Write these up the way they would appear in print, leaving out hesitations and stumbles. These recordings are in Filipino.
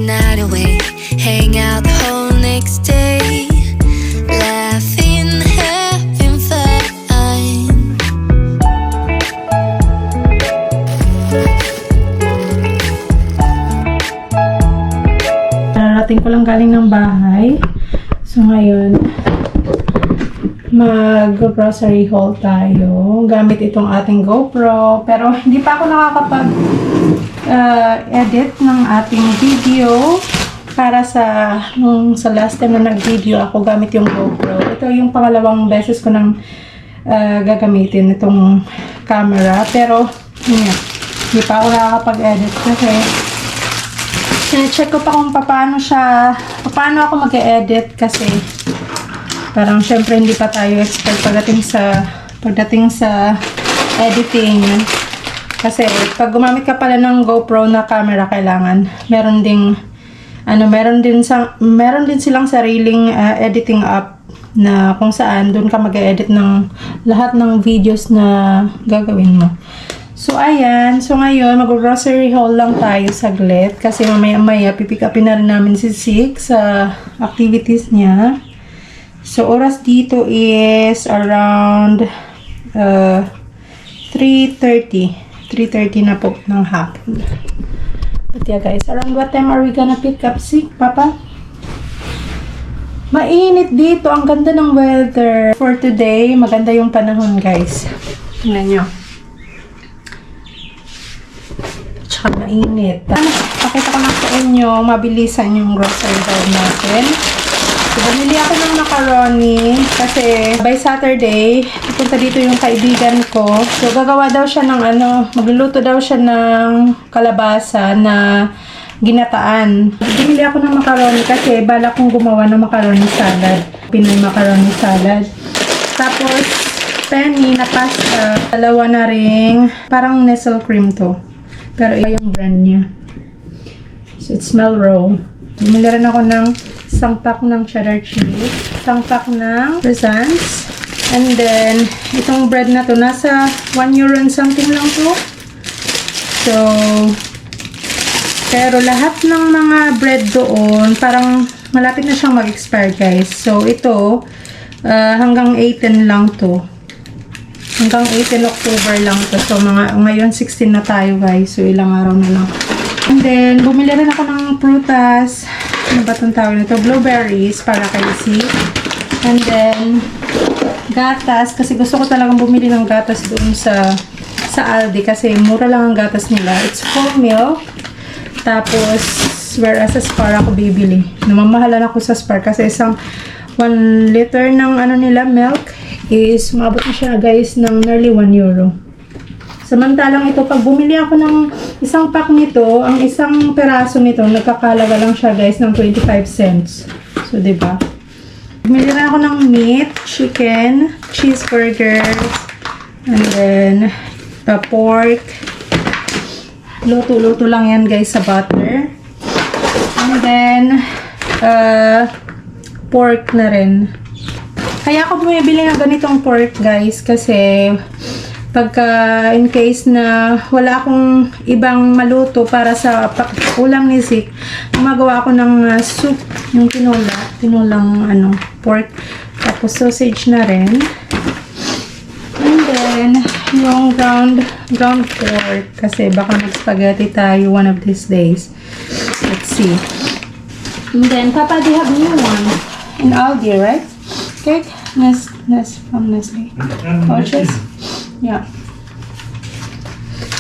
night away, hang out the whole next day, laughing, having fun. Narating ko lang galing ng bahay. So ngayon, mag-grocery haul tayo gamit itong ating GoPro. Pero hindi pa ako nakakapag edit ng ating video para sa last time na nag-video ako gamit yung GoPro. Ito yung pangalawang beses ko nang gagamitin itong camera. Pero yun, hindi pa ako nakakapag-edit kasi check ko pa kung paano ako mag-edit kasi parang syempre hindi pa tayo expert pagdating sa editing. Kasi pag gumamit ka pala ng GoPro na camera, kailangan meron din silang sariling editing app na kung saan doon ka mag-edit ng lahat ng videos na gagawin mo. So, ayan. So, ngayon, mag-grocery haul lang tayo saglit. Kasi mamaya-maya, pipick upin na rin namin si Sik sa activities niya. So, oras dito is around 3:30. 3:30 na po ng hapon. But yeah, guys. Around what time are we gonna pick up Sik, Papa? Mainit dito. Ang ganda ng weather. For today, maganda yung panahon, guys. Tingnan nyo. Tsaka mainit. Pakita ko lang sa inyo, mabilisan yung grocery haul natin. So, bumili ako ng macaroni kasi by Saturday, pupunta dito yung kaibigan ko. So, gagawa daw siya ng magluluto daw siya ng kalabasa na ginataan. Bumili ako ng macaroni kasi balak kong gumawa ng macaroni salad. Pinoy macaroni salad. Tapos, penny na pasta. Dalawa na ring, parang Nestle cream to. Pero iba yung brand niya. So, it's Melrose. Bumili rin ako ng isang pack ng cheddar cheese, isang pack ng croissants, and then, itong bread na to, nasa 1 euro and something lang to. So, pero lahat ng mga bread doon, parang malapit na siyang mag-expire, guys. So, ito, hanggang 18 lang to. Hanggang 18 October lang to. So, ngayon 16 na tayo, guys. So, ilang araw na lang. And then, bumili rin ako ng prutas. Ano ba itong tawag nito? Blueberries para kay Sik. And then, gatas. Kasi gusto ko talagang bumili ng gatas doon sa Aldi. Kasi mura lang ang gatas nila. It's full milk. Tapos, whereas sa Spar ako bibili. Namamahalan ako sa Spar kasi isang 1 liter ng nila milk is maabot na siya, guys, ng nearly 1 euro. Samantalang ito, pag bumili ako ng isang pack nito, ang isang peraso nito, nagkakalaga lang siya, guys, ng 25 cents. So, diba? Bumili rin ako ng meat, chicken, cheeseburgers, and then, pork. Luto-luto lang yan, guys, sa butter. And then, pork na rin. Kaya ako bumibili ng ganitong pork, guys, kasi pagka in case na wala akong ibang maluto para sa ulam ni Sik, gumagawa ako ng soup, yung tinulang pork, tapos sausage na rin. And then, yung ground pork, kasi baka mag-spaghetti tayo one of these days. Let's see. And then, Papa, do you have new one? In Aldi, right? Cake? From Nestle. Pouches? Yeah.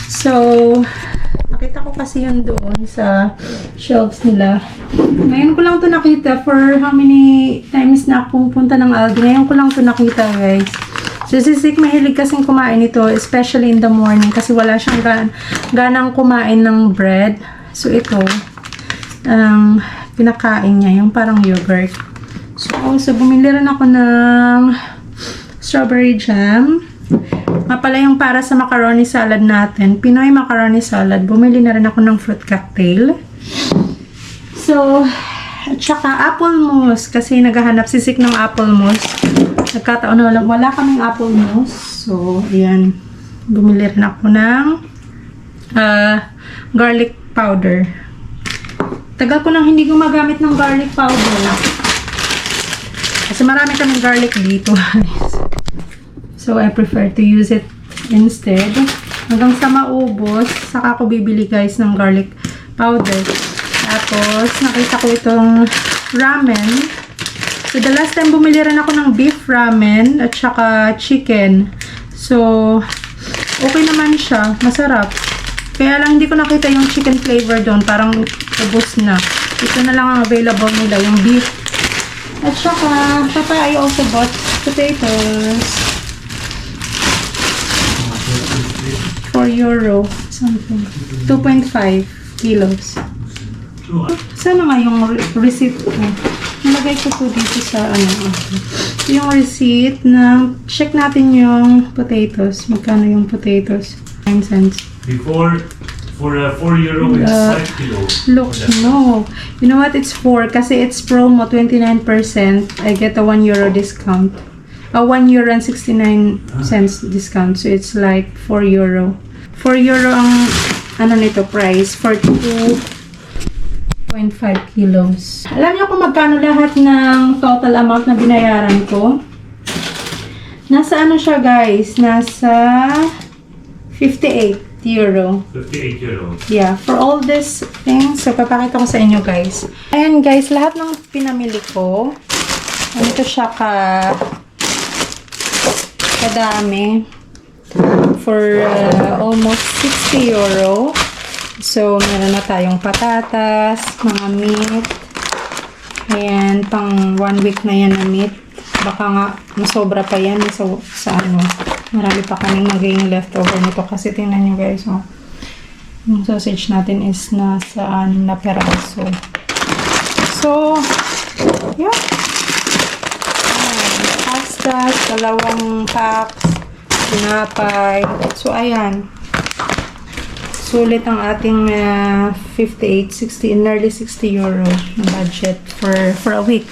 So, nakita ko kasi yun doon sa shelves nila. Ngayon ko lang to nakita for how many times na ako pupunta ng Aldi. Ngayon ko lang to nakita, guys. So, si Sik mahilig kasing kumain ito, especially in the morning kasi wala siyang ganang kumain ng bread. So, ito, pinakain niya, yung parang yogurt. So, bumili rin ako ng strawberry jam. Pala yung para sa macaroni salad natin. Pinoy macaroni salad. Bumili na rin ako ng fruit cocktail. So, at saka apple mousse. Kasi naghahanap si Sik ng apple mousse. Nagkataon na wala kaming apple mousse. So, ayan. Bumili rin ako ng garlic powder. Tagal ko nang hindi gumagamit ng garlic powder. Kasi marami kaming garlic dito. So, I prefer to use it instead. Hanggang sa maubos, saka ko bibili guys ng garlic powder. Tapos, nakita ko itong ramen. So, the last time bumili rin ako ng beef ramen at saka chicken. So, okay naman siya. Masarap. Kaya lang hindi ko nakita yung chicken flavor doon. Parang ubos na. Ito na lang ang available nila, yung beef. At saka, I also bought potatoes. €4 something. 2.5 kilos. Sana nga yung receipt ko. Nilagay ko po dito sa yung receipt na check natin yung potatoes. Magkano yung potatoes? 9 cents. Before, for €4, it's 5 kilos. Look, no. You know what? It's 4 kasi it's promo 29%. I get a €1 discount. A €1.69 discount. So it's like €4. €4 ang nito price for 2.5 kilos. Alam niyo kung magkano lahat ng total amount na binayaran ko? Nasa siya guys? Nasa €58. €58. Yeah, for all these things, so papakita ko sa inyo guys. Ayan guys, lahat ng pinamili ko, ito siya kadami for almost €60. So, meron na tayong patatas, mga meat. Ayan, pang 1 week na yan na meat. Baka nga, masobra pa yan sa marami pa kaming magiging leftover nito. Kasi tingnan nyo guys, yung sausage natin is nasa 6 na peraso. So, yeah. Ayan, pasta, 2 packs, tinapay. So, ayan. Sulit ang ating 58, 60, nearly €60 na budget for a week.